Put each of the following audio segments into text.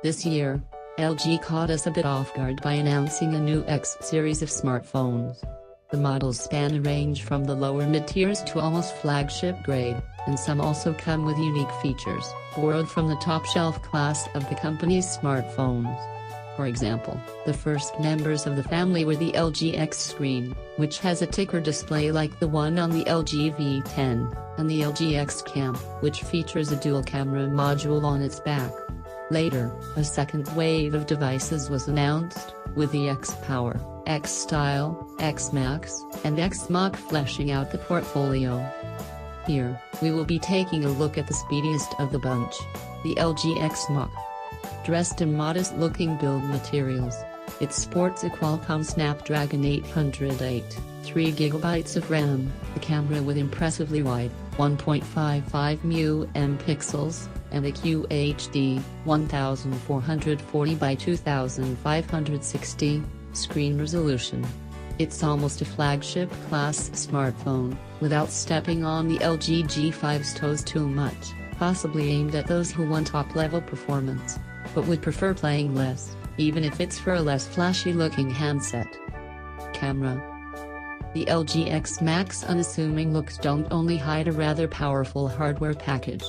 This year, LG caught us a bit off guard by announcing a new X series of smartphones. The models span a range from the lower mid-tiers to almost flagship grade, and some also come with unique features, borrowed from the top-shelf class of the company's smartphones. For example, the first members of the family were the LG X screen, which has a ticker display like the one on the LG V10, and the LG X Cam, which features a dual-camera module on its back. Later, a second wave of devices was announced, with the X Power, X Style, X Max, and X Mach fleshing out the portfolio. Here, we will be taking a look at the speediest of the bunch, the LG X Mach. Dressed in modest-looking build materials, it sports a Qualcomm Snapdragon 808, 3GB of RAM, a camera with impressively wide, 1.55 μm pixels, and a QHD, 1440 by 2560, screen resolution. It's almost a flagship-class smartphone, without stepping on the LG G5's toes too much, possibly aimed at those who want top-level performance, but would prefer playing less, even if it's for a less flashy-looking handset. Camera. The LG X Max's unassuming looks don't only hide a rather powerful hardware package.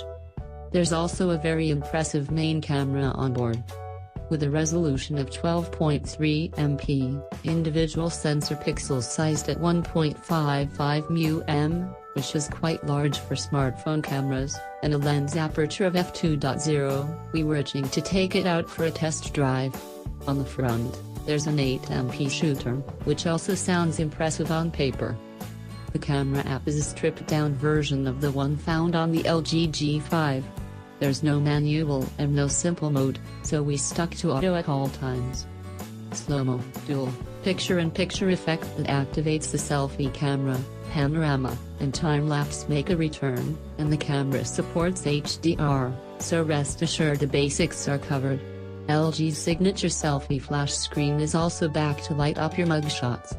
There's also a very impressive main camera on board. With a resolution of 12.3 MP, individual sensor pixels sized at 1.55 μm, which is quite large for smartphone cameras, and a lens aperture of f2.0, we were itching to take it out for a test drive. On the front, there's an 8MP shooter, which also sounds impressive on paper. The camera app is a stripped-down version of the one found on the LG G5. There's no manual and no simple mode, so we stuck to auto at all times. Slow-mo, dual, picture-in-picture effect that activates the selfie camera, panorama, and time-lapse make a return, and the camera supports HDR, so rest assured the basics are covered. LG's signature selfie flash screen is also back to light up your mugshots.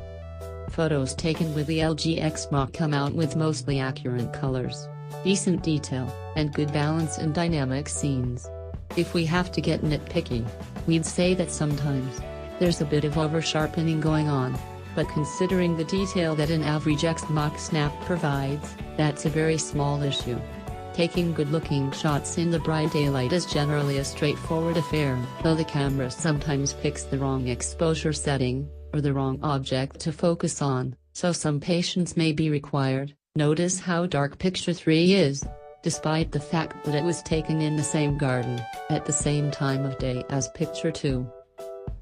Photos taken with the LG X Mach come out with mostly accurate colors, decent detail, and good balance in dynamic scenes. If we have to get nitpicky, we'd say that sometimes there's a bit of over-sharpening going on, but considering the detail that an average X Mach snap provides, that's a very small issue. Taking good-looking shots in the bright daylight is generally a straightforward affair, though the camera sometimes picks the wrong exposure setting, or the wrong object to focus on, so some patience may be required. Notice how dark picture 3 is, despite the fact that it was taken in the same garden, at the same time of day as picture 2.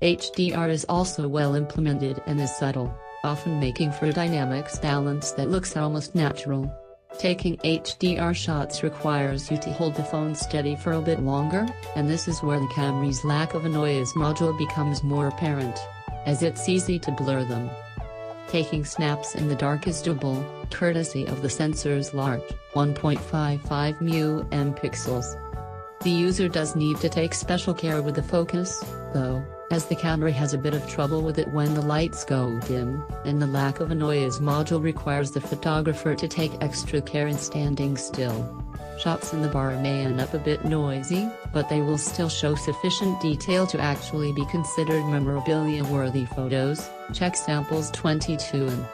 HDR is also well implemented and is subtle, often making for a dynamics balance that looks almost natural. Taking HDR shots requires you to hold the phone steady for a bit longer, and this is where the camera's lack of a noise module becomes more apparent, as it's easy to blur them. Taking snaps in the dark is doable, courtesy of the sensor's large, 1.55 μm pixels. The user does need to take special care with the focus, though, as the camera has a bit of trouble with it when the lights go dim, and the lack of a noise module requires the photographer to take extra care in standing still. Shots in the bar may end up a bit noisy, but they will still show sufficient detail to actually be considered memorabilia-worthy photos. Check samples 22 and